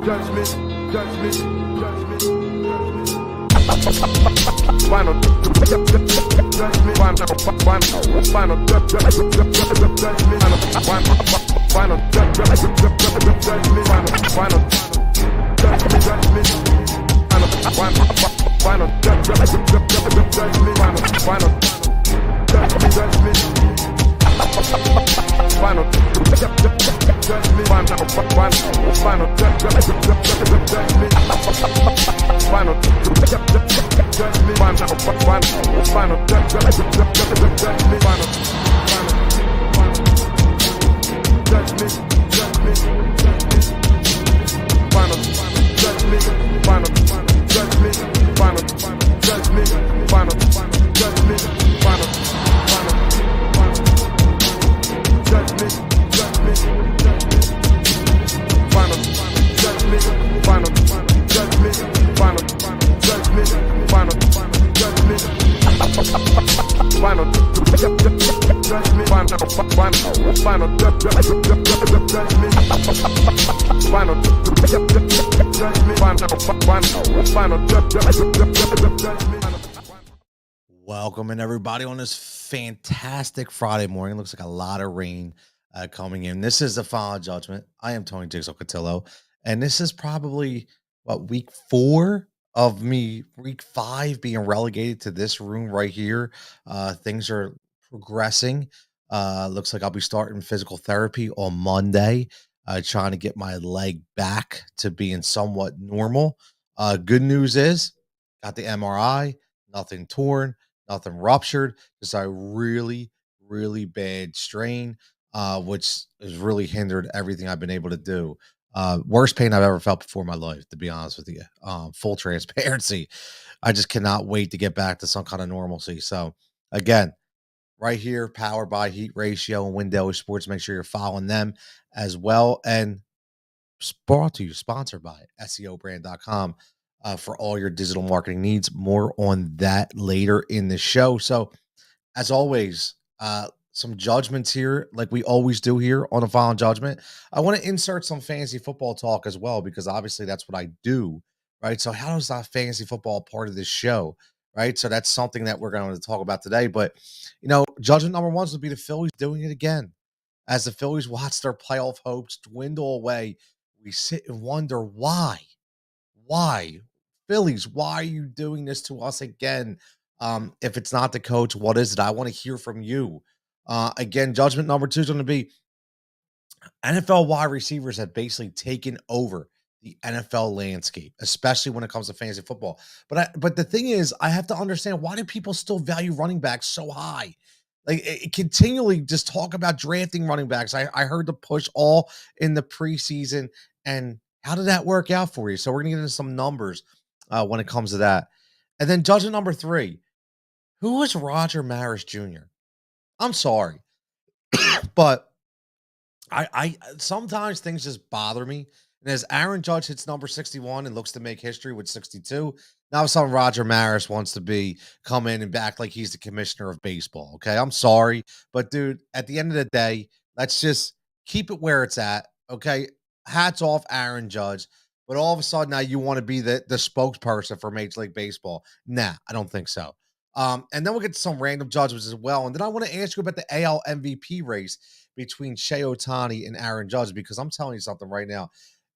Judgment, judgment, judgment, final judgment, final judgment, final judgment, final Welcome in everybody on this fantastic Friday morning. Looks like a lot of rain coming in. This is the Final Judgment. I am Tony Jigsaw Cutillo, and this is probably week 4 of me, week 5 being relegated to this room right here. Things are progressing. Looks like I'll be starting physical therapy on Monday, trying to get my leg back to being somewhat normal. Good news is, got the MRI, nothing torn, nothing ruptured, just a really, really bad strain, which has really hindered everything I've been able to do. Worst pain I've ever felt before in my life, to be honest with you. Full transparency. I just cannot wait to get back to some kind of normalcy. So again, right here, powered by Heat Ratio and Window Sports. Make sure you're following them as well. And brought to you, sponsored by SEObrand.com for all your digital marketing needs. More on that later in the show. So as always, some judgments here, like we always do here on the Final Judgment. I want to insert some fantasy football talk as well, because obviously that's what I do, right? So how is that fantasy football part of this show, right? So that's something that we're going to talk about today. But, judgment number 1 would be the Phillies doing it again. As the Phillies watch their playoff hopes dwindle away, we sit and wonder why. Why? Phillies, why are you doing this to us again? If it's not the coach, what is it? I want to hear from you. Again, judgment number 2 is going to be NFL wide receivers have basically taken over the NFL landscape, especially when it comes to fantasy football. But the thing is, I have to understand, why do people still value running backs so high? Like, it continually just talk about drafting running backs. I heard the push all in the preseason, and how did that work out for you? So we're going to get into some numbers when it comes to that. And then judgment number 3, who is Roger Maris Jr.? I'm sorry, but I sometimes things just bother me. And as Aaron Judge hits number 61 and looks to make history with 62, now some Roger Maris wants to come in and act like he's the commissioner of baseball. Okay, I'm sorry, but dude, at the end of the day, let's just keep it where it's at. Okay, hats off, Aaron Judge. But all of a sudden now you want to be the spokesperson for Major League Baseball. Nah, I don't think so. And then we'll get to some random judgments as well. And then I want to ask you about the AL MVP race between Shohei Ohtani and Aaron Judge, because I'm telling you something right now.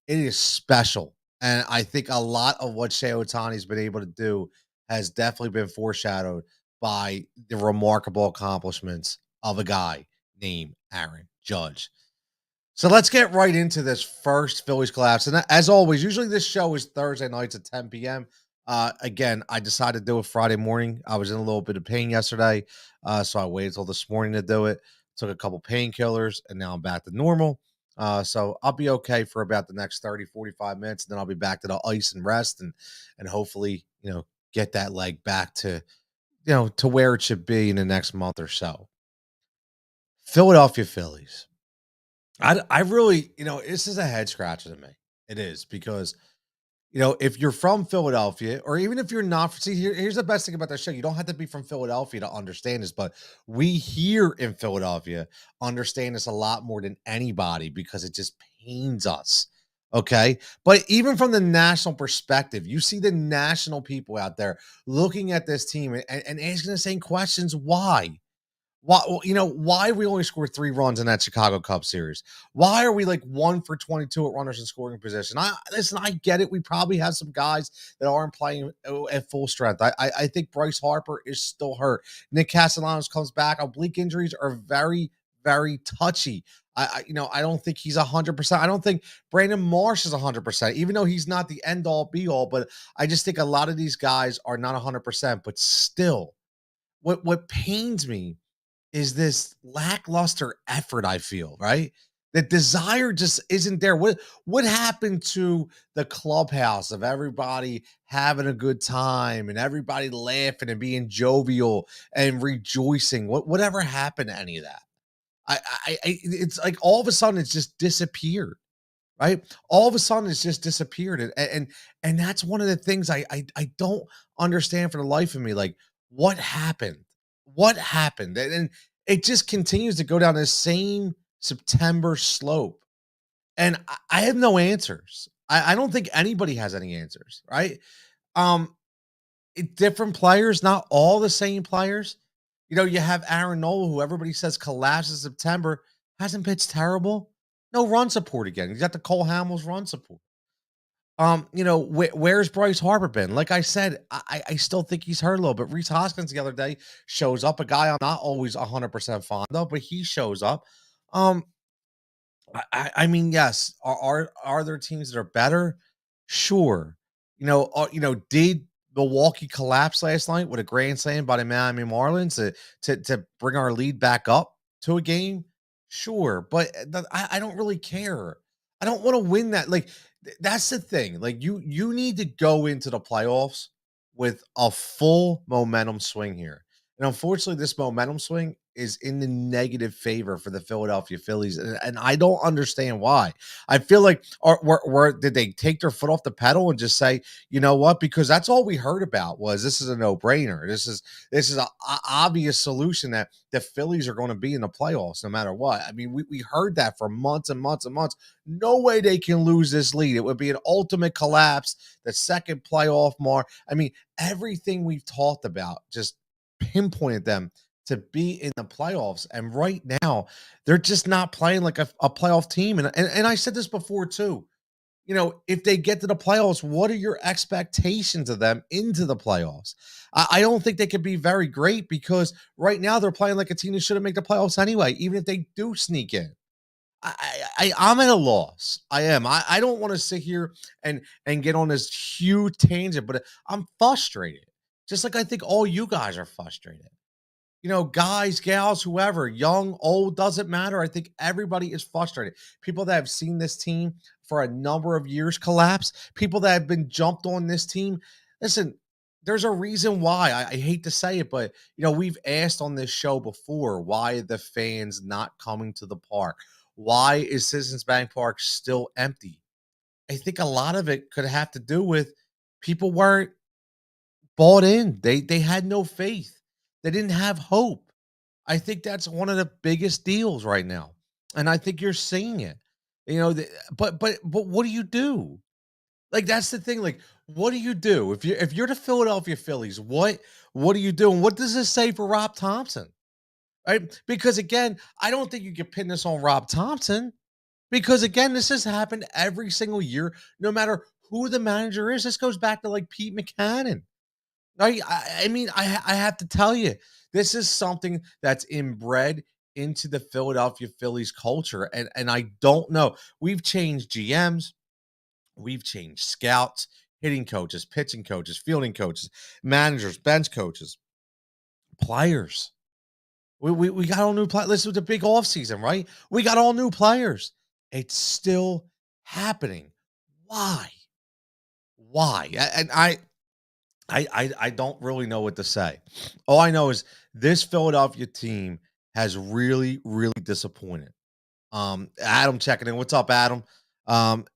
It is special. And I think a lot of what Shohei Ohtani has been able to do has definitely been foreshadowed by the remarkable accomplishments of a guy named Aaron Judge. So let's get right into this first Phillies collapse. And as always, usually this show is Thursday nights at 10 p.m. Again, I decided to do it Friday morning. I was in a little bit of pain yesterday, so I waited till this morning to do it. Took a couple painkillers, and now I'm back to normal. So I'll be okay for about the next 30, 45 minutes, and then I'll be back to the ice and rest, and hopefully, get that leg back to, to where it should be in the next month or so. Philadelphia Phillies. I really, this is a head scratcher to me. It is, because if you're from Philadelphia, or even if you're not, here's the best thing about that show. You don't have to be from Philadelphia to understand this, but we here in Philadelphia understand this a lot more than anybody, because it just pains us Okay. But even from the national perspective, you see the national people out there looking at this team and asking the same questions. Why? Why, why we only scored 3 runs in that Chicago Cubs series? Why are we like 1 for 22 at runners in scoring position? I get it. We probably have some guys that aren't playing at full strength. I think Bryce Harper is still hurt. Nick Castellanos comes back. Oblique injuries are very, very touchy. I don't think he's 100%. I don't think Brandon Marsh is 100%, even though he's not the end all be all. But I just think a lot of these guys are not 100%. But still, what pains me is this lackluster effort I feel, right? The desire just isn't there. What happened to the clubhouse of everybody having a good time and everybody laughing and being jovial and rejoicing? Whatever happened to any of that? It's like all of a sudden it's just disappeared, right? All of a sudden it's just disappeared. And that's one of the things I don't understand for the life of me. Like, what happened? What happened? And it just continues to go down the same September slope. And I have no answers. I don't think anybody has any answers, right? Um, Different players, not all the same players. You have Aaron Nola, who everybody says collapses September, hasn't pitched terrible. No run support again. You got the Cole Hamels run support. Where's Bryce Harper been? Like I said, I still think he's hurt a little bit. Reese Hoskins the other day shows up, a guy I'm not always 100% fond of, but he shows up. Um, I mean, yes, are there teams that are better? Sure. Did Milwaukee collapse last night with a grand slam by the Miami Marlins to bring our lead back up to a game? Sure, but I don't really care. I don't want to win that. Like that's the thing. Like you need to go into the playoffs with a full momentum swing here. And unfortunately, this momentum swing is in the negative favor for the Philadelphia Phillies, and I don't understand why. I feel like, did they take their foot off the pedal and just say, you know what? Because that's all we heard about was this is a no brainer. This is a obvious solution that the Phillies are going to be in the playoffs no matter what. I mean, we heard that for months and months and months. No way they can lose this lead. It would be an ultimate collapse. The second playoff mark. I mean, everything we've talked about just pinpointed them to be in the playoffs. And right now, they're just not playing like a playoff team. And I said this before too. If they get to the playoffs, what are your expectations of them into the playoffs? I don't think they could be very great because right now they're playing like a team that shouldn't make the playoffs anyway, even if they do sneak in. I'm at a loss. I am. I don't want to sit here and get on this huge tangent, but I'm frustrated. Just like I think all you guys are frustrated. Guys, gals, whoever, young, old, doesn't matter. I think everybody is frustrated. People that have seen this team for a number of years collapse, people that have been jumped on this team. Listen, there's a reason why. I hate to say it, but we've asked on this show before, why are the fans not coming to the park? Why is Citizens Bank Park still empty? I think a lot of it could have to do with people weren't bought in. They had no faith. They didn't have hope. I think that's one of the biggest deals right now, and I think you're seeing it. But what do you do? Like that's the thing. Like, what do you do if you're the Philadelphia Phillies? What do you do? And what does this say for Rob Thompson? Right? Because again, I don't think you can pin this on Rob Thompson. Because again, this has happened every single year, no matter who the manager is. This goes back to like Pete McCannon. I have to tell you, this is something that's inbred into the Philadelphia Phillies culture. And I don't know. We've changed GMs, we've changed scouts, hitting coaches, pitching coaches, fielding coaches, managers, bench coaches, players. We got all new players. This was a big offseason, right? We got all new players. It's still happening. Why? Why? And I don't really know what to say. All I know is this Philadelphia team has really, really disappointed. Adam checking in. What's up, Adam?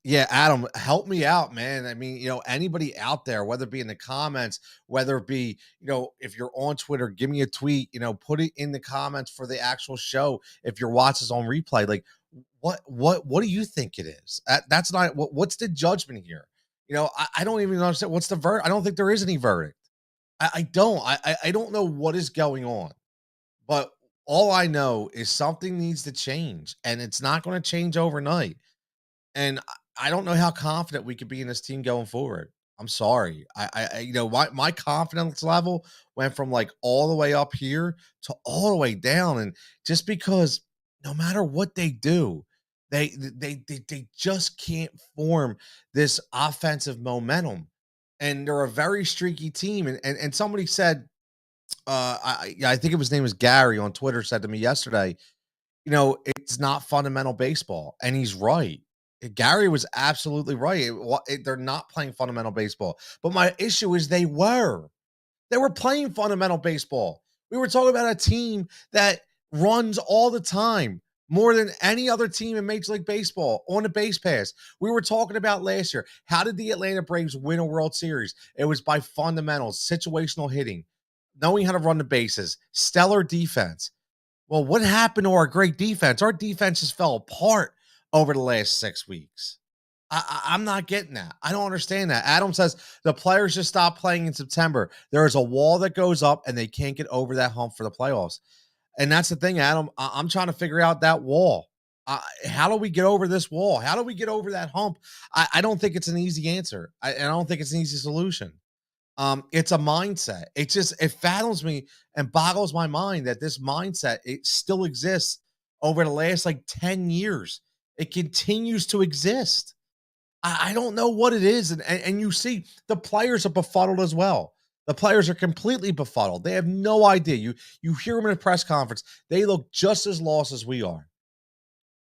Yeah, Adam, help me out, man. I mean, anybody out there, whether it be in the comments, whether it be, if you're on Twitter, give me a tweet, put it in the comments for the actual show. If you're watching us on replay, like, What do you think it is? That's not what's the judgment here? I don't even understand what's the verdict. I don't think there is any verdict. I don't. I don't know what is going on. But all I know is something needs to change, and it's not going to change overnight. And I don't know how confident we could be in this team going forward. I'm sorry. My confidence level went from like all the way up here to all the way down, and just because no matter what they do, they just can't form this offensive momentum, and they're a very streaky team. And somebody said, I think his name was Gary on Twitter said to me yesterday, it's not fundamental baseball, and he's right. Gary was absolutely right. They're not playing fundamental baseball. But my issue is they were. They were playing fundamental baseball. We were talking about a team that runs all the time, more than any other team in Major League Baseball on the base pass. We were talking about last year. How did the Atlanta Braves win a World Series? It was by fundamentals, situational hitting, knowing how to run the bases, stellar defense. Well, what happened to our great defense? Our defense just fell apart over the last 6 weeks. I'm not getting that. I don't understand that. Adam says the players just stop playing in September. There is a wall that goes up, and they can't get over that hump for the playoffs. And that's the thing, Adam. I'm trying to figure out that wall. How do we get over this wall? How do we get over that hump? I don't think it's an easy answer. And I don't think it's an easy solution. It's a mindset. It fathoms me and boggles my mind that this mindset it still exists over the last like 10 years. It continues to exist. I don't know what it is. And you see the players are befuddled as well. The players are completely befuddled. They have no idea. You hear them in a press conference. They look just as lost as we are.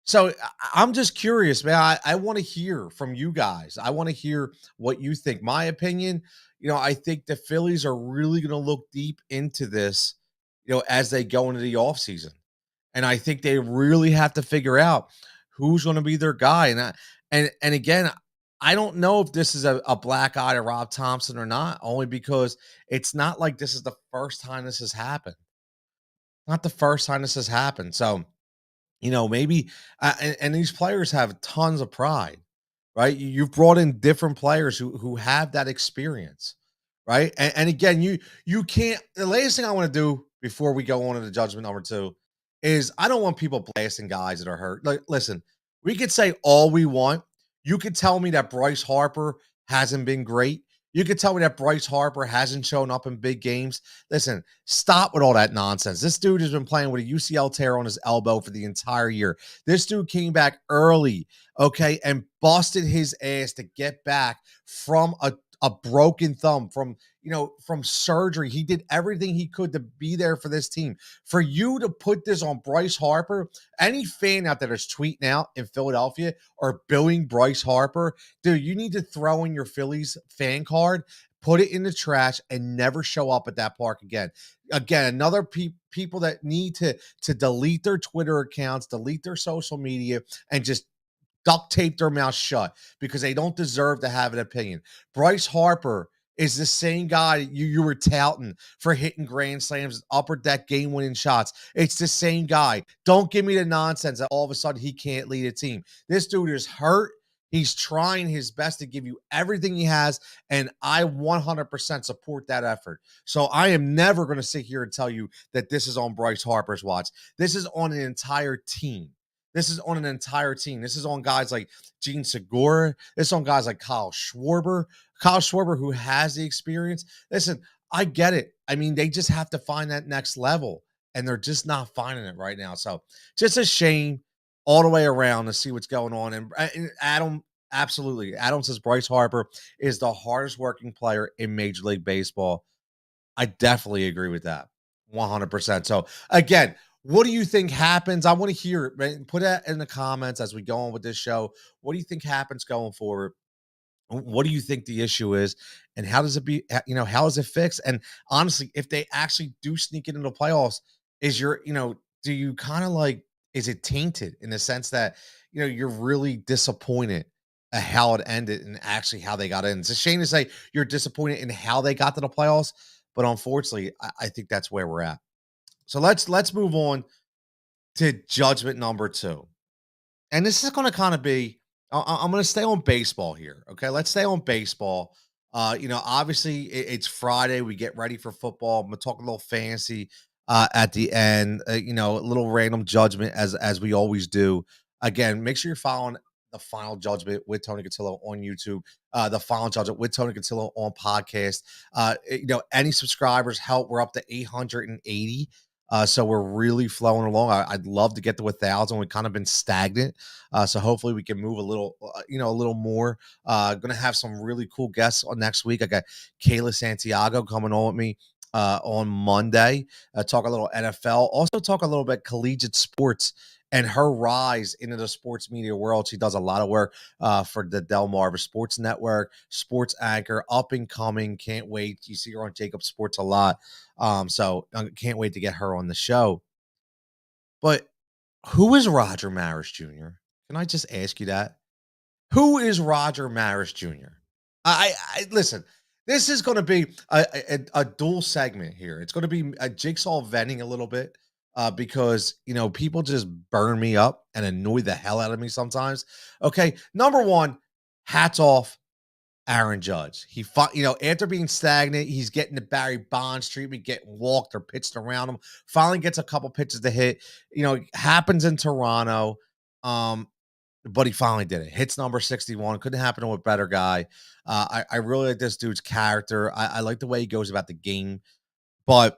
So I'm just curious, man. I want to hear from you guys. I want to hear what you think. My opinion, I think the Phillies are really going to look deep into this, as they go into the offseason. And I think they really have to figure out who's going to be their guy. And again, I don't know if this is a black eye to Rob Thompson or not, only because it's not like this is the first time this has happened. Not the first time this has happened. So maybe, and these players have tons of pride, right? You've brought in different players who have that experience, right? And again, you can't. The latest thing I want to do before we go on to the judgment number two is I don't want people blasting guys that are hurt. Like, listen, we could say all we want. You could tell me that Bryce Harper hasn't been great. You could tell me that Bryce Harper hasn't shown up in big games. Listen, stop with all that nonsense. This dude has been playing with a UCL tear on his elbow for the entire year. This dude came back early, okay, and busted his ass to get back from a broken thumb, from surgery. He did everything he could to be there for this team. For you to put this on Bryce Harper, any fan out there that's tweeting out in Philadelphia or billing Bryce Harper, dude, you need to throw in your Phillies fan card, put it in the trash, and never show up at that park again. Again, another people that need to delete their Twitter accounts, delete their social media, and just duct tape their mouth shut because they don't deserve to have an opinion. Bryce Harper is the same guy you were touting for hitting grand slams, upper deck game winning shots. It's the same guy. Don't give me the nonsense that all of a sudden he can't lead a team. This dude is hurt. He's trying his best to give you everything he has, and I 100% support that effort. So I am never going to sit here and tell you that this is on Bryce Harper's watch. This is on an entire team. This is on an entire team. This is on guys like Gene Segura. This is on guys like Kyle Schwarber. Kyle Schwarber, who has the experience. Listen, I get it. I mean, they just have to find that next level, and they're just not finding it right now. So just a shame all the way around to see what's going on. And Adam, absolutely. Adam says Bryce Harper is the hardest working player in Major League Baseball. I definitely agree with that 100%. So again, what do you think happens? I want to hear it. Right? Put that in the comments as we go on with this show. What do you think happens going forward? What do you think the issue is? And how does it be, how is it fixed? And honestly, if they actually do sneak it into the playoffs, do you kind of like, is it tainted in the sense that, you're really disappointed at how it ended and actually how they got in? It's a shame to say you're disappointed in how they got to the playoffs, but unfortunately, I think that's where we're at. So let's move on to judgment number two. and this is going to kind of be, I'm going to stay on baseball here. Okay. Let's stay on baseball. Obviously it's Friday. We get ready for football. I'm going to talk a little fantasy at the end, a little random judgment as we always do. Again, make sure you're following the Final Judgment with Tony Cutillo on YouTube, the Final Judgment with Tony Cutillo on podcast. Any subscribers help. We're up to 880. So we're really flowing along. I'd love to get to 1,000. We've kind of been stagnant. So hopefully we can move a little more. Going to have some really cool guests on next week. I got Kayla Santiago coming on with me on Monday. Talk a little NFL. Also talk a little bit collegiate sports and her rise into the sports media world. She does a lot of work for the Delmarva Sports Network, sports anchor, up and coming. Can't wait. You see her on Jacob Sports a lot. So I can't wait to get her on the show. But who is Roger Maris Jr.? Can I just ask you that? Who is Roger Maris Jr.? I listen. This is going to be a dual segment here. It's going to be a Jigsaw venting a little bit because people just burn me up and annoy the hell out of me sometimes. Okay, number one, hats off Aaron Judge. He fought, after being stagnant, he's getting the Barry Bonds treatment, getting walked or pitched around him. Finally gets a couple pitches to hit. Happens in Toronto. But he finally did it. Hits number 61. Couldn't happen to a better guy. I really like this dude's character. I like the way he goes about the game. But,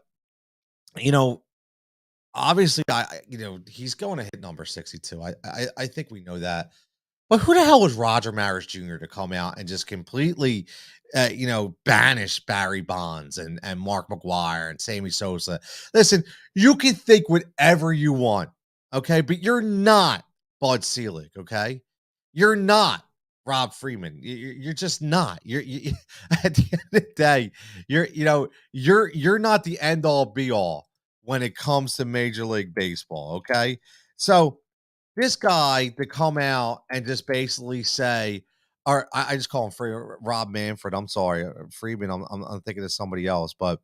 obviously, he's going to hit number 62. I think we know that. But who the hell was Roger Maris Jr. to come out and just completely, banish Barry Bonds and Mark McGwire and Sammy Sosa? Listen, you can think whatever you want, okay? But you're not Bud Selig, okay? You're not Rob Freeman. You're just not. You at the end of the day, you're not the end all be all when it comes to Major League Baseball, okay? So this guy to come out and just basically say, or I just call him Rob Manfred. I'm sorry, Freeman. I'm thinking of somebody else, but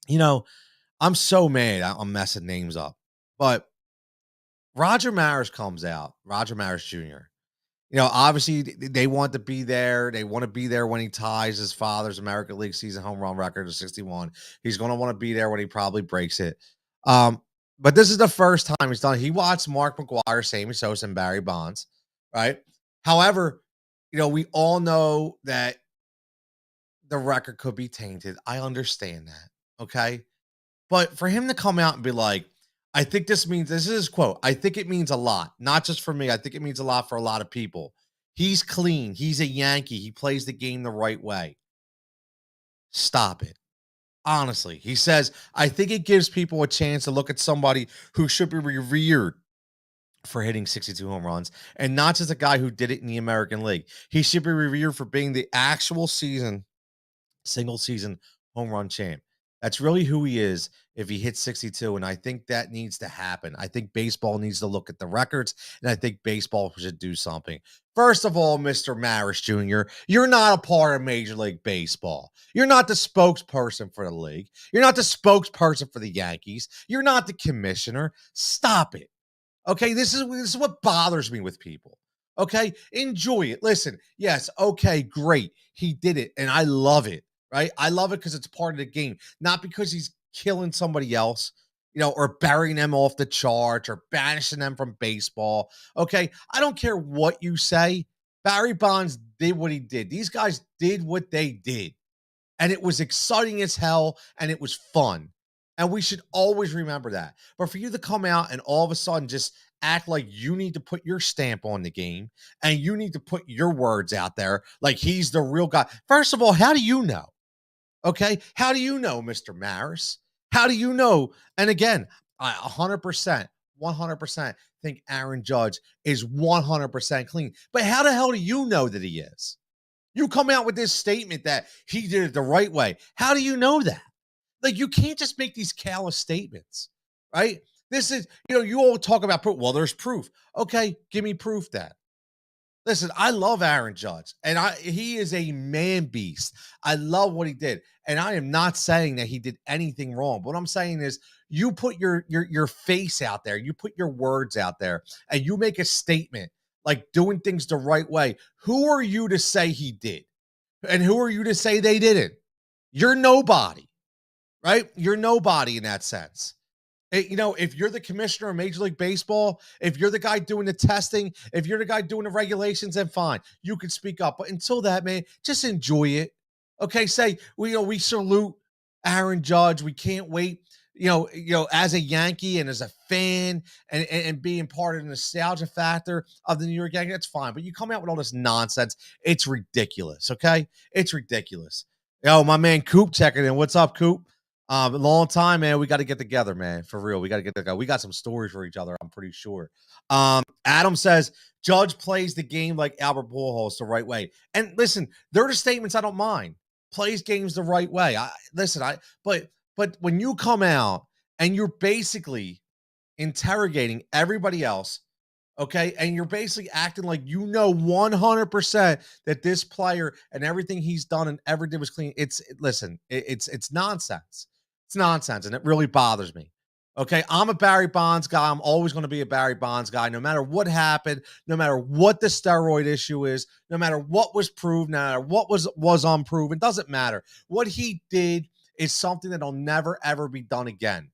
I'm so mad. I'm messing names up. But Roger Maris comes out, Roger Maris Jr. Obviously they want to be there. They want to be there when he ties his father's American League season home run record of 61. He's going to want to be there when he probably breaks it. But this is the first time he's done. He watched Mark McGwire, Sammy Sosa, and Barry Bonds, right? However, we all know that the record could be tainted. I understand that, okay? But for him to come out and be like, I think this is his quote. I think it means a lot, not just for me. I think it means a lot for a lot of people. He's clean. He's a Yankee. He plays the game the right way. Stop it. Honestly, he says, I think it gives people a chance to look at somebody who should be revered for hitting 62 home runs and not just a guy who did it in the American League. He should be revered for being the actual single season home run champ. That's really who he is if he hits 62. And I think that needs to happen. I think baseball needs to look at the records, and I think baseball should do something. First of all, Mr. Maris Jr., you're not a part of Major League Baseball. You're not the spokesperson for the league. You're not the spokesperson for the Yankees. You're not the commissioner. Stop it. Okay, this is what bothers me with people. Okay, enjoy it. Listen, yes, okay, great. He did it, and I love it. Right? I love it because it's part of the game, not because he's killing somebody else, or burying them off the charts or banishing them from baseball. Okay, I don't care what you say. Barry Bonds did what he did. These guys did what they did, and it was exciting as hell, and it was fun. And we should always remember that. But for you to come out and all of a sudden just act like you need to put your stamp on the game and you need to put your words out there like he's the real guy. First of all, how do you know? Okay. How do you know, Mr. Maris? How do you know? And again, I 100% think Aaron Judge is 100% clean. But how the hell do you know that he is? You come out with this statement that he did it the right way. How do you know that? Like, you can't just make these callous statements, right? This is, you all talk about proof. Well, there's proof. Okay, give me proof then. Listen, I love Aaron Judge, and he is a man beast. I love what he did, and I am not saying that he did anything wrong. What I'm saying is, you put your face out there, you put your words out there, and you make a statement like doing things the right way. Who are you to say he did, and who are you to say they didn't? You're nobody, right? You're nobody in that sense. If you're the commissioner of Major League Baseball, if you're the guy doing the testing, if you're the guy doing the regulations, then fine, you can speak up. But until that, man, just enjoy it. Okay, say we salute Aaron Judge. We can't wait. As a Yankee and as a fan and being part of the nostalgia factor of the New York Yankees, that's fine. But you come out with all this nonsense, it's ridiculous. Okay, it's ridiculous. My man Coop checking in. What's up, Coop? Long time, man. We got to get together, man. For real. We got to get together. We got some stories for each other, I'm pretty sure. Adam says Judge plays the game like Albert Pujols the right way. And listen, there are the statements I don't mind. Plays games the right way. But when you come out and you're basically interrogating everybody else, okay, and you're basically acting like 100% that this player and everything he's done and ever did was clean. It's nonsense. It's nonsense, and it really bothers me. Okay, I'm a Barry Bonds guy. I'm always going to be a Barry Bonds guy, no matter what happened, no matter what the steroid issue is, no matter what was proved, no matter what was unproven. Doesn't matter. What he did is something that'll never ever be done again.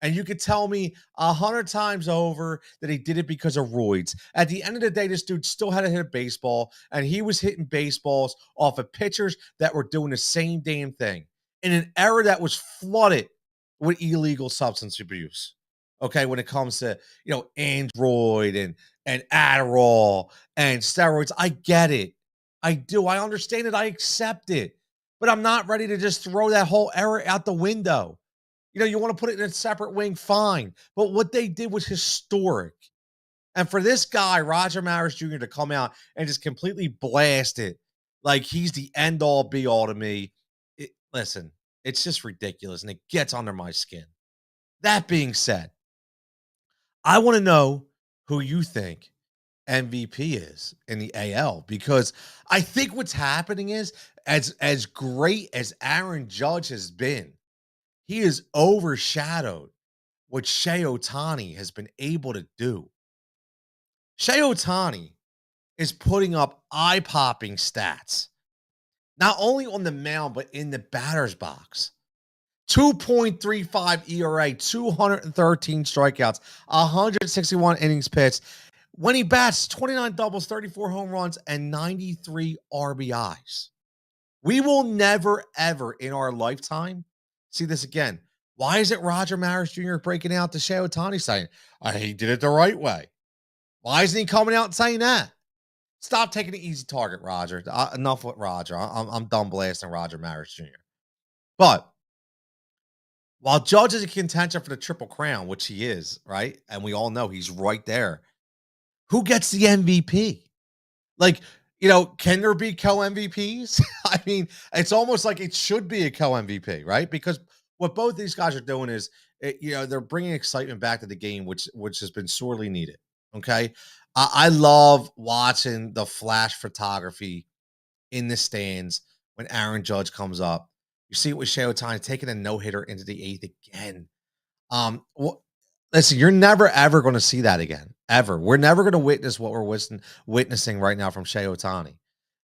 And you could tell me 100 times over that he did it because of roids. At the end of the day, this dude still had to hit a baseball, and he was hitting baseballs off of pitchers that were doing the same damn thing in an era that was flooded with illegal substance abuse. Okay, when it comes to Android and Adderall and steroids, I get it. I do. I understand it. I accept it. But I'm not ready to just throw that whole era out the window. You want to put it in a separate wing, fine. But what they did was historic. And for this guy, Roger Maris Jr., to come out and just completely blast it like he's the end all be all to me, listen, it's just ridiculous and it gets under my skin. That being said, I want to know who you think MVP is in the AL, because I think what's happening is as great as Aaron Judge has been, he is overshadowed what Shohei Ohtani has been able to do. Shohei Ohtani is putting up eye-popping stats, not only on the mound, but in the batter's box. 2.35 ERA, 213 strikeouts, 161 innings pitched. When he bats, 29 doubles, 34 home runs, and 93 RBIs. We will never, ever in our lifetime see this again. Why is it Roger Maris Jr. breaking out to Shohei Ohtani saying, he did it the right way? Why isn't he coming out and saying that? Stop taking the easy target, Roger. Enough with Roger. I'm done blasting Roger Maris Jr. But while Judge is a contention for the Triple Crown, which he is, right? And we all know he's right there. Who gets the MVP? Can there be co-MVPs? I mean, it's almost like it should be a co-MVP, right? Because what both these guys are doing is, they're bringing excitement back to the game, which has been sorely needed. Okay, I love watching the flash photography in the stands when Aaron Judge comes up. You see it with Shohei Ohtani taking a no-hitter into the eighth again. Listen, you're never, ever going to see that again, ever. We're never going to witness what we're witnessing right now from Shohei Ohtani.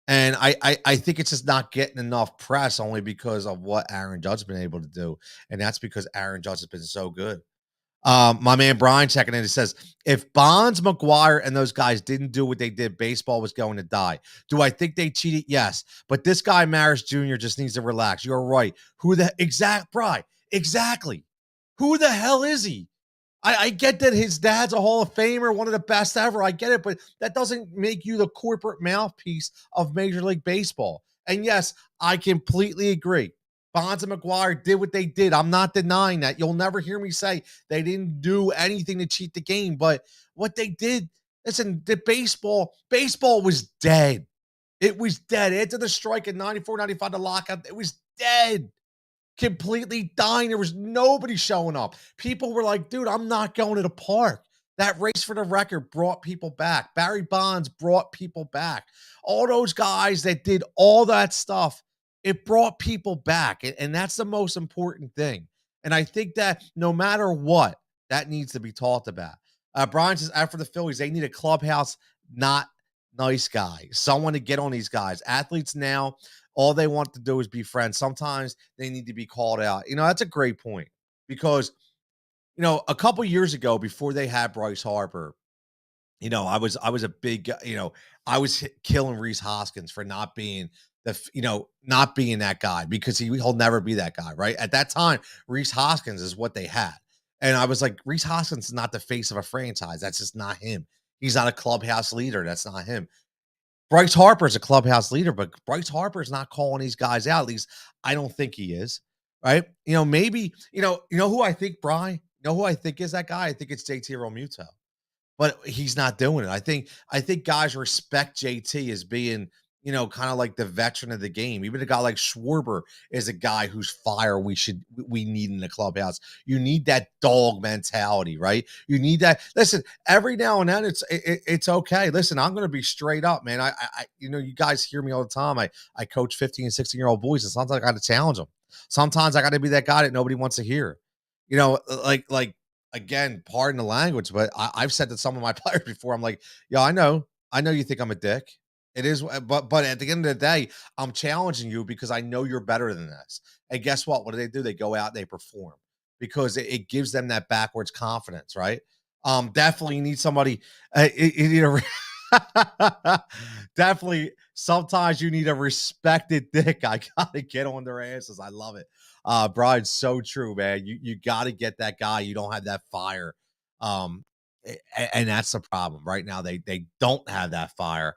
And I think it's just not getting enough press only because of what Aaron Judge has been able to do. And that's because Aaron Judge has been so good. My man Brian checking in, he says, if Bonds, McGuire, and those guys didn't do what they did, baseball was going to die. Do I think they cheated? Yes. But this guy, Maris Jr., just needs to relax. You're right. Exactly. Who the hell is he? I get that his dad's a Hall of Famer, one of the best ever. I get it, but that doesn't make you the corporate mouthpiece of Major League Baseball. And yes, I completely agree. Bonds and McGuire did what they did. I'm not denying that. You'll never hear me say they didn't do anything to cheat the game. But what they did, listen, baseball was dead. It was dead. After the strike in 94, 95, the lockout, it was dead. Completely dying. There was nobody showing up. People were like, dude, I'm not going to the park. That race for the record brought people back. Barry Bonds brought people back. All those guys that did all that stuff, it brought people back. And that's the most important thing. And I think that no matter what, that needs to be talked about. Brian says, after the Phillies, they need a clubhouse, not nice guy, someone to get on these guys. Athletes now, all they want to do is be friends. Sometimes they need to be called out. That's a great point because a couple years ago, before they had Bryce Harper, I was a big, I was killing Reese Hoskins for not being not being that guy because he'll never be that guy, right? At that time, Reese Hoskins is what they had. And I was like, Reese Hoskins is not the face of a franchise. That's just not him. He's not a clubhouse leader. That's not him. Bryce Harper's a clubhouse leader, but Bryce Harper's not calling these guys out. At least I don't think he is. Right. Maybe, who I think, Brian, who I think is that guy? I think it's JT Realmuto, but he's not doing it. I think guys respect JT as being, kind of like the veteran of the game. Even a guy like Schwarber is a guy whose fire we need in the clubhouse. You need that dog mentality, right? You need that. Listen, every now and then it's okay. Listen, I'm going to be straight up, man. You guys hear me all the time. I coach 15 and 16-year-old boys, and sometimes I got to challenge them. Sometimes I got to be that guy that nobody wants to hear. Like again, pardon the language, but I've said to some of my players before, I'm like, yo, I know you think I'm a dick. It is, but at the end of the day, I'm challenging you because I know you're better than this. And guess what? What do? They go out and they perform because it gives them that backwards confidence, right? Definitely need somebody. You need definitely. Sometimes you need a respected dick. I gotta get on their asses. I love it. Brian, so true, man. You got to get that guy. You don't have that fire, um, and that's the problem right now. They don't have that fire.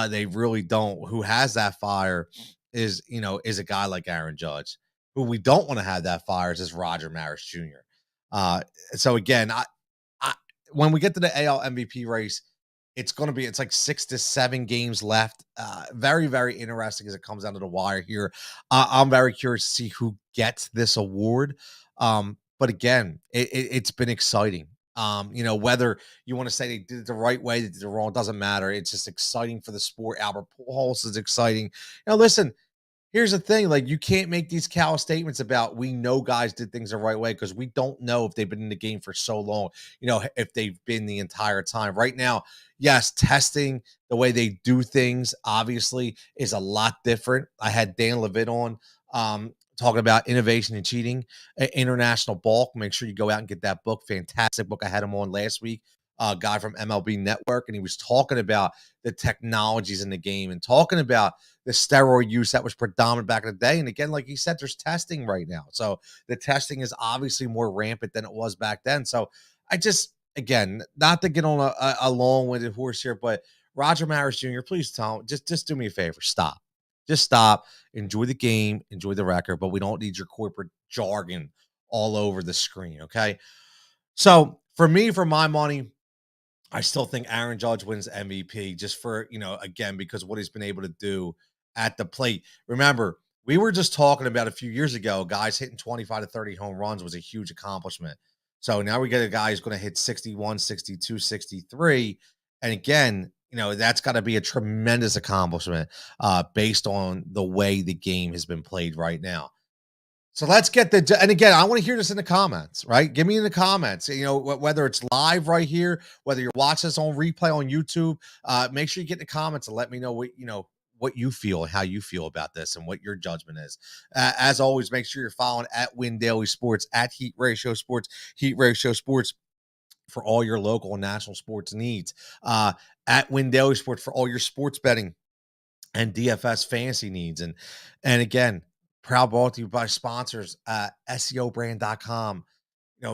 They really don't. Who has that fire is a guy like Aaron Judge. Who we don't want to have that fire is Roger Maris Jr. Uh, so again, I when we get to the AL MVP race, it's like 6 to 7 games left. Very, very interesting as it comes down to the wire here. I'm very curious to see who gets this award. But again, it's been exciting. Whether you want to say they did it the right way, they did it wrong, doesn't matter. It's just exciting for the sport. Albert Pujols is exciting. Listen, here's the thing, like, you can't make these cow statements about we know guys did things the right way because we don't know if they've been in the game for so long, if they've been the entire time. Right now, yes, testing the way they do things obviously is a lot different. I had Dan Levitt on talking about innovation and cheating, international bulk. Make sure you go out and get that book. Fantastic book. I had him on last week. A guy from MLB Network, and he was talking about the technologies in the game and talking about the steroid use that was predominant back in the day. And again, like he said, there's testing right now. So the testing is obviously more rampant than it was back then. So again, not to get on a long-winded horse here, but Roger Maris Jr., please tell him, just do me a favor. Stop. Just stop. Enjoy the game. Enjoy the record. But we don't need your corporate jargon all over the screen, okay? So for me, for my money, I still think Aaron Judge wins MVP just for, again, because what he's been able to do at the plate. Remember, we were just talking about a few years ago, guys hitting 25 to 30 home runs was a huge accomplishment. So now we get a guy who's going to hit 61, 62, 63. And again, that's got to be a tremendous accomplishment based on the way the game has been played right now. So let's get and again, I want to hear this in the comments, right? Give me in the comments, whether it's live right here, whether you're watching this on replay on YouTube, make sure you get in the comments and let me know what you feel and how you feel about this and what your judgment is. As always, make sure you're following at Win Daily Sports, at Heat Ratio Sports, Heat Ratio Sports for all your local and national sports needs. At Win Daily Sports for all your sports betting and DFS fantasy needs. And again, proud brought to you by sponsors, SEObrand.com.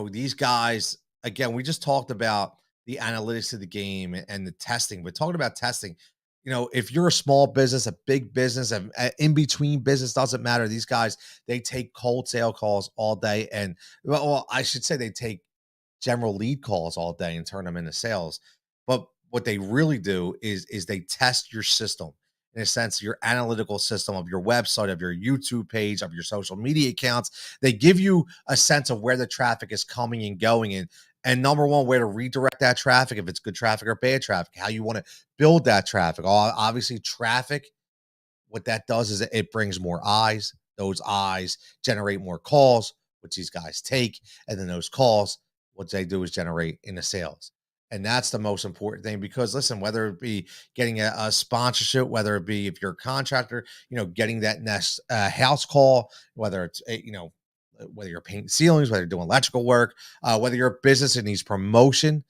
These guys, again, we just talked about the analytics of the game and the testing, but talking about testing, if you're a small business, a big business, in between business, doesn't matter. These guys, they take cold sale calls all day. And well, I should say they take general lead calls all day and turn them into sales. But what they really do is they test your system in a sense, your analytical system of your website, of your YouTube page, of your social media accounts. They give you a sense of where the traffic is coming and going, and number one, where to redirect that traffic, if it's good traffic or bad traffic, how you want to build that traffic. Obviously, traffic, what that does is it brings more eyes. Those eyes generate more calls, which these guys take. And then those calls, what they do is generate into sales. And that's the most important thing because listen, whether it be getting a sponsorship, whether it be if you're a contractor, getting that next house call, whether it's, whether you're painting ceilings, whether you're doing electrical work, whether you're a business that needs promotion,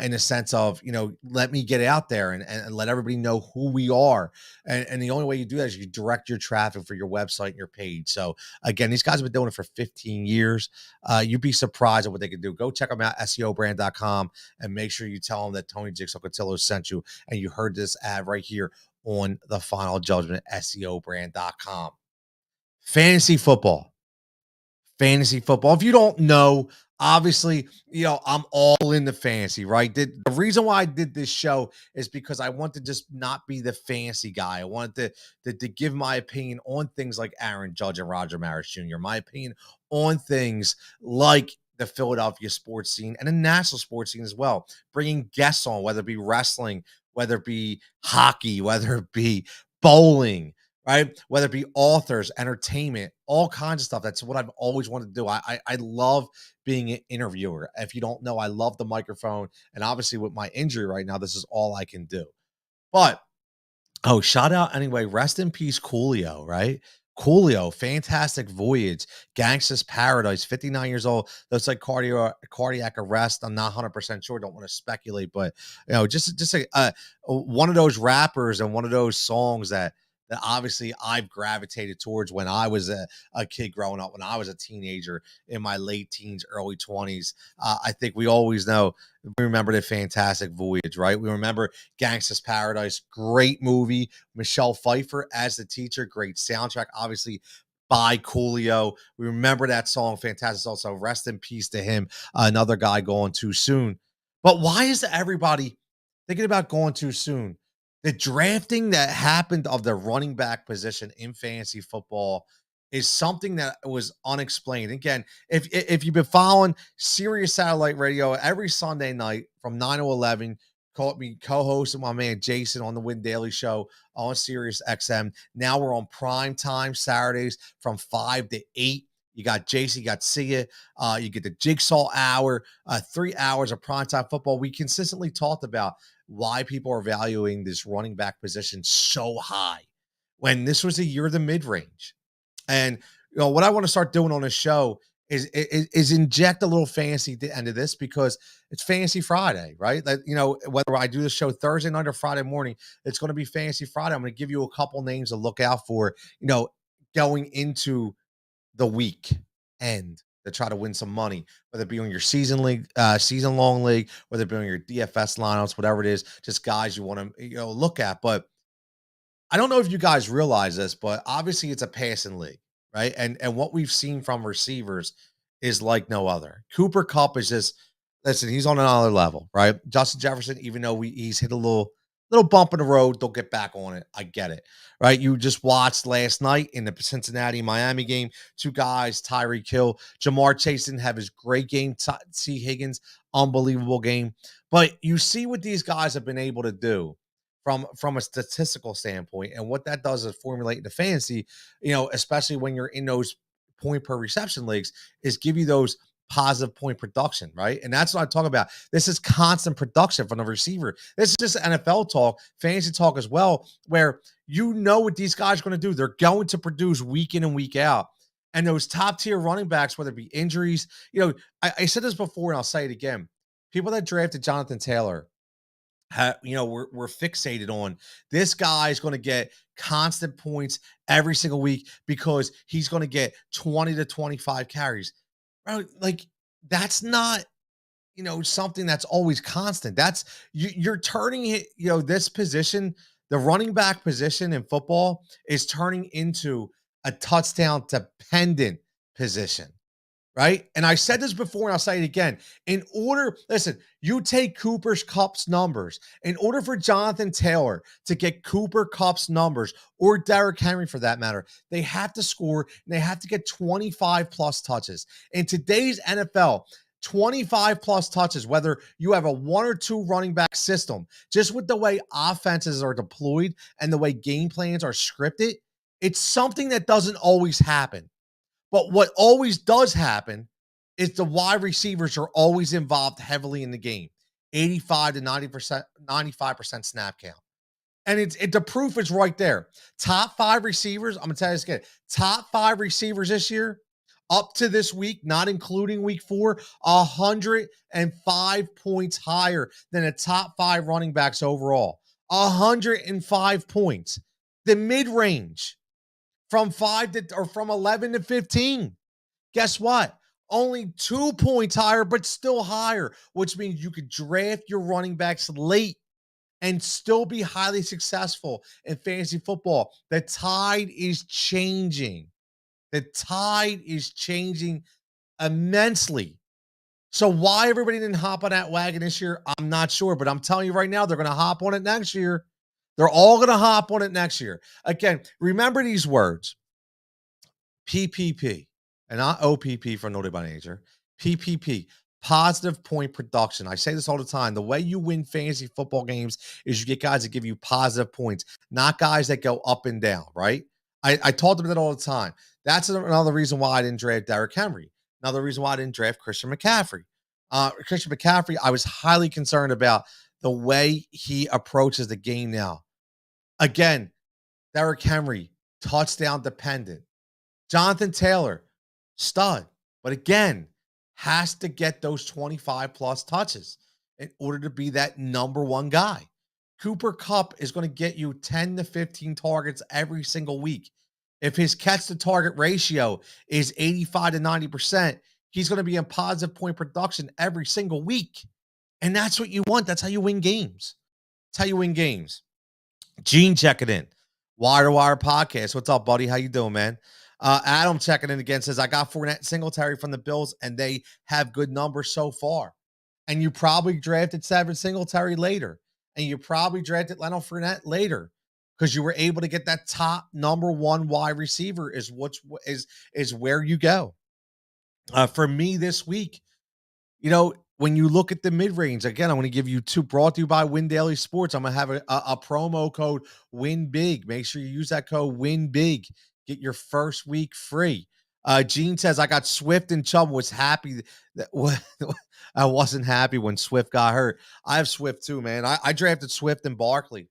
in a sense of, let me get out there and let everybody know who we are. And the only way you do that is you direct your traffic for your website and your page. So again, these guys have been doing it for 15 years. You'd be surprised at what they can do. Go check them out, SEObrand.com, and make sure you tell them that Tony Jigsaw Cutillo sent you and you heard this ad right here on the Final Judgment, SEObrand.com. Fantasy football. Fantasy football. If you don't know, obviously, I'm all into fantasy, right? The reason why I did this show is because I want to just not be the fantasy guy. I wanted to give my opinion on things like Aaron Judge and Roger Maris Jr., my opinion on things like the Philadelphia sports scene and the national sports scene as well. Bringing guests on, whether it be wrestling, whether it be hockey, whether it be bowling, right? Whether it be authors, entertainment, all kinds of stuff. That's what I've always wanted to do. I love being an interviewer. If you don't know, I love the microphone. And obviously with my injury right now, this is all I can do. But shout out anyway. Rest in peace, Coolio, right? Coolio, fantastic voyage, Gangsta's Paradise, 59 years old. Looks like cardiac arrest. I'm not 100% sure. Don't want to speculate, but just one of those rappers and one of those songs that obviously I've gravitated towards when I was a kid growing up, when I was a teenager in my late teens, early 20s. I think we always know, we remember the fantastic voyage, right? We remember Gangsta's Paradise, great movie. Michelle Pfeiffer as the teacher, great soundtrack, obviously by Coolio. We remember that song, fantastic. Also, rest in peace to him. Another guy going too soon. But why is everybody thinking about going too soon? The drafting that happened of the running back position in fantasy football is something that was unexplained. Again, if you've been following Sirius Satellite Radio every Sunday night from 9 to 11, caught me co-hosting my man Jason on the Win Daily Show on Sirius XM. Now we're on prime time Saturdays from 5 to 8. You got Jason, you got Sia, you get the Jigsaw Hour, 3 hours of primetime football. We consistently talked about why people are valuing this running back position so high when this was a year of the mid-range. And what I want to start doing on this show is inject a little fantasy at the end of this because it's Fantasy Friday, right? That whether I do the show Thursday night or Friday morning, it's going to be Fantasy Friday. I'm going to give you a couple names to look out for, going into the week end to try to win some money, whether it be on your season league, season long league, whether it be on your DFS lineups, whatever it is, just guys you want to look at. But I don't know if you guys realize this, but obviously it's a passing league, right? And what we've seen from receivers is like no other. Cooper Kupp is just, listen, he's on another level, right? Justin Jefferson, even though he's hit a little bump in the road, they'll get back on it. I get it, right? You just watched last night in the Cincinnati-Miami game, two guys, Tyreek Hill, Jamar Chase didn't have his great game. T. Higgins, unbelievable game. But you see what these guys have been able to do from a statistical standpoint, and what that does is formulate into fantasy, especially when you're in those point per reception leagues, is give you those positive point production, right? And that's what I talk about. This is constant production from the receiver. This is just NFL talk, fantasy talk as well, where what these guys are going to do. They're going to produce week in and week out. And those top tier running backs, whether it be injuries, I said this before and I'll say it again. People that drafted Jonathan Taylor, we're fixated on this guy is going to get constant points every single week because he's going to get 20 to 25 carries. Bro, like that's not, something that's always constant. That's you're turning it, this position, the running back position in football is turning into a touchdown dependent position. right? And I said this before and I'll say it again. Listen, you take Cooper's Cup's numbers. In order for Jonathan Taylor to get Cooper Cup's numbers, or Derrick Henry for that matter, they have to score and they have to get 25 plus touches. In today's NFL, 25 plus touches, whether you have a one or two running back system, just with the way offenses are deployed and the way game plans are scripted, it's something that doesn't always happen. But what always does happen is the wide receivers are always involved heavily in the game. 85 to 90%, 95% snap count. And the proof is right there. Top 5 receivers, I'm gonna tell you this again. Top 5 receivers this year, up to this week, not including week 4, 105 points higher than the top 5 running backs overall. 105 points. The mid-range from 11 to 15. Guess what? Only 2 points higher, but still higher, which means you could draft your running backs late and still be highly successful in fantasy football. The tide is changing. The tide is changing immensely. So why everybody didn't hop on that wagon this year, I'm not sure. But I'm telling you right now, they're going to hop on it next year. They're all going to hop on it next year. Again, remember these words. PPP, and not OPP for Naughty by Nature. PPP, positive point production. I say this all the time. The way you win fantasy football games is you get guys that give you positive points, not guys that go up and down, right? I talk about that all the time. That's another reason why I didn't draft Derrick Henry. Another reason why I didn't draft Christian McCaffrey. Christian McCaffrey, I was highly concerned about the way he approaches the game now. Again, Derrick Henry, touchdown dependent. Jonathan Taylor, stud, but again, has to get those 25 plus touches in order to be that number one guy. Cooper Kupp is going to get you 10 to 15 targets every single week. If his catch to target ratio is 85 to 90%, he's going to be in positive point production every single week. And that's what you want. That's how you win games. That's how you win games. Gene checking in. Wire to Wire podcast. What's up, buddy? How you doing, man? Adam checking in again says, I got Fournette and Singletary from the Bills, and they have good numbers so far. And you probably drafted Seven Singletary later. And you probably drafted Leonard Fournette later because you were able to get that top number one wide receiver is where you go. For me this week, when you look at the mid-range, again, I'm going to give you two, brought to you by Win Daily Sports. I'm going to have a promo code Win Big. Make sure you use that code Win Big. Get your first week free. Gene says, I got Swift and Chubb. Was happy that I wasn't happy when Swift got hurt. I have Swift too, man. I drafted Swift and Barkley.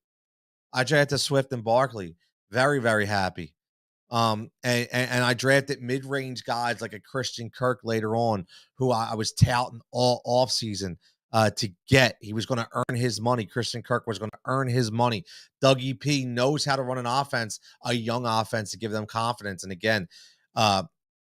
Very, very happy. And I drafted mid-range guys like a Christian Kirk later on, who I was touting all offseason to get. He was going to earn his money. Christian Kirk was going to earn his money. Dougie P knows how to run an offense, a young offense, to give them confidence. And again,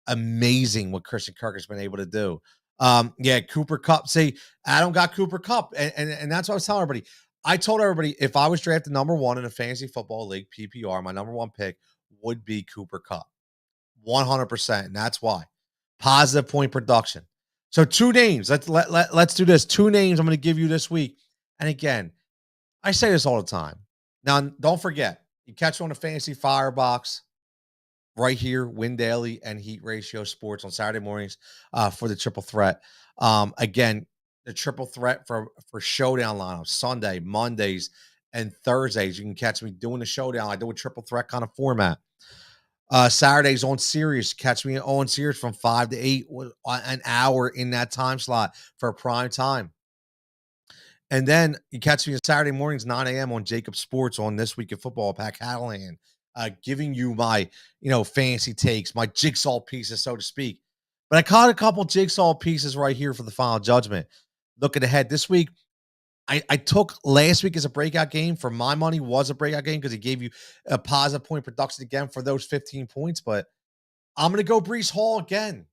amazing what Christian Kirk has been able to do. Cooper Kupp. See, Adam got Cooper Kupp, and that's what I was telling everybody. I told everybody if I was drafted number one in a fantasy football league, PPR, my number one pick would be Cooper Kupp. 100%. And that's why. Positive point production. So 2 names. Let's do this. 2 names I'm going to give you this week. And again, I say this all the time. Now, don't forget, you catch me on the Fantasy Firebox right here, Win Daily and Heat Ratio Sports on Saturday mornings for the triple threat. Again, the triple threat for showdown lineups, Sunday, Mondays, and Thursdays. You can catch me doing the showdown. I do a triple threat kind of format. Saturdays on Sirius. Catch me on Sirius from 5 to 8, an hour in that time slot for prime time. And then you catch me on Saturday mornings, 9 a.m. on Jacob Sports on This Week in Football, Pat Callahan, giving you my, fantasy takes, my jigsaw pieces, so to speak. But I caught a couple jigsaw pieces right here for the final judgment. Looking ahead this week, I took last week as a breakout game. For my money, was a breakout game because he gave you a positive point production again for those 15 points. But I'm going to go Breece Hall again.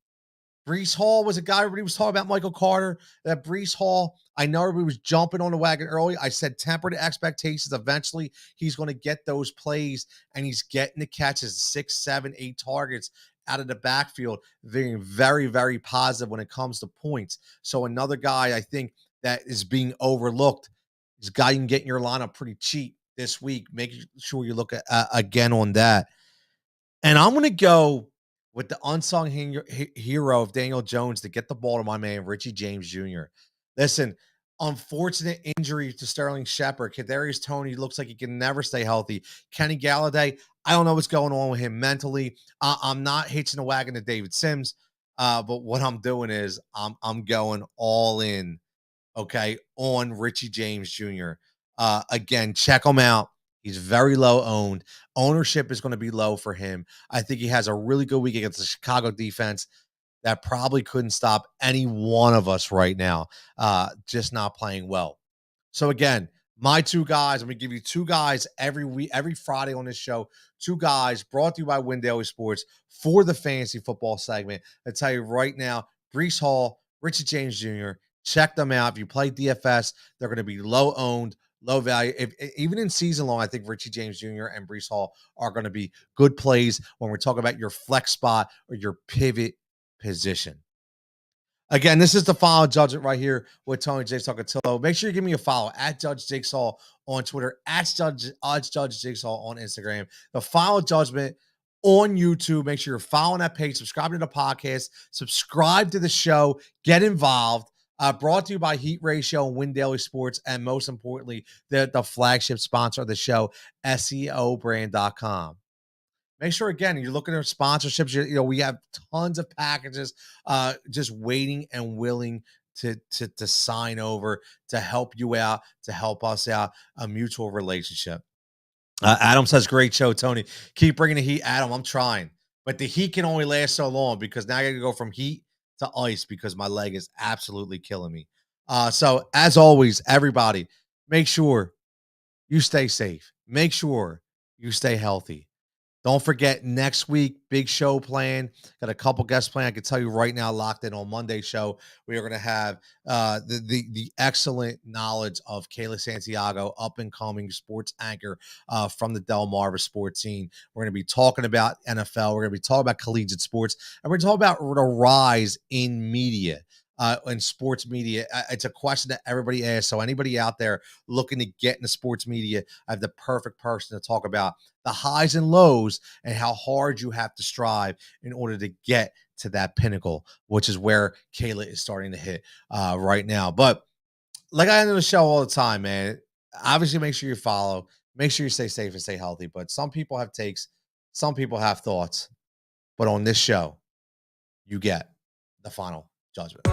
Breece Hall was a guy everybody was talking about, Michael Carter. That Breece Hall, I know everybody was jumping on the wagon early. I said temper the expectations. Eventually, he's going to get those plays, and he's getting the catches, 6, 7, 8 targets out of the backfield being very, very positive when it comes to points. So another guy I think that is being overlooked is a guy you can get in your lineup pretty cheap this week. Make sure you look at again on that. And I'm going to go with the unsung hero of Daniel Jones to get the ball to my man, Richie James Jr. Listen, unfortunate injury to Sterling Shepard. Kadarius Toney looks like he can never stay healthy. Kenny Galladay, I don't know what's going on with him mentally. I'm not hitching the wagon to David Sims, but what I'm doing is I'm going all in, okay, on Richie James Jr. Again, check him out. He's very low owned. Ownership is going to be low for him. I think he has a really good week against the Chicago defense that probably couldn't stop any one of us right now, just not playing well. So again, my two guys, I'm going to give you two guys every week, every Friday on this show. Two guys brought to you by Win Daily Sports for the fantasy football segment. I tell you right now, Brees Hall, Richard James Jr., check them out. If you play DFS, they're going to be low owned, low value. Even in season long, I think Richie James Jr. and Brees Hall are going to be good plays when we're talking about your flex spot or your pivot position. Again, this is the final judgment right here with Tony Jigsaw Cutillo. Make sure you give me a follow at Judge Jigsaw on Twitter, at Judge Jigsaw on Instagram. The final judgment on YouTube. Make sure you're following that page, subscribe to the podcast, subscribe to the show, get involved. Brought to you by Heat Ratio and Win Daily Sports, and most importantly, the flagship sponsor of the show, SEObrand.com. Make sure, again, you're looking at sponsorships. We have tons of packages just waiting and willing to sign over, to help you out, to help us out, a mutual relationship. Adam says, great show, Tony. Keep bringing the heat. Adam, I'm trying. But the heat can only last so long because now I got to go from heat to ice because my leg is absolutely killing me. So, as always, everybody, make sure you stay safe. Make sure you stay healthy. Don't forget, next week, big show planned. Got a couple guests planned. I can tell you right now, locked in on Monday show. We are going to have the excellent knowledge of Kayla Santiago, up and coming sports anchor from the Delmarva sports scene. We're going to be talking about NFL. We're going to be talking about collegiate sports, and we're going to talk about the rise in media. In sports media, it's a question that everybody asks. So anybody out there looking to get into sports media, I have the perfect person to talk about the highs and lows and how hard you have to strive in order to get to that pinnacle, which is where Kayla is starting to hit right now. But like I end the show all the time, man, obviously make sure you follow, make sure you stay safe and stay healthy. But some people have takes, some people have thoughts. But on this show, you get the final judgment.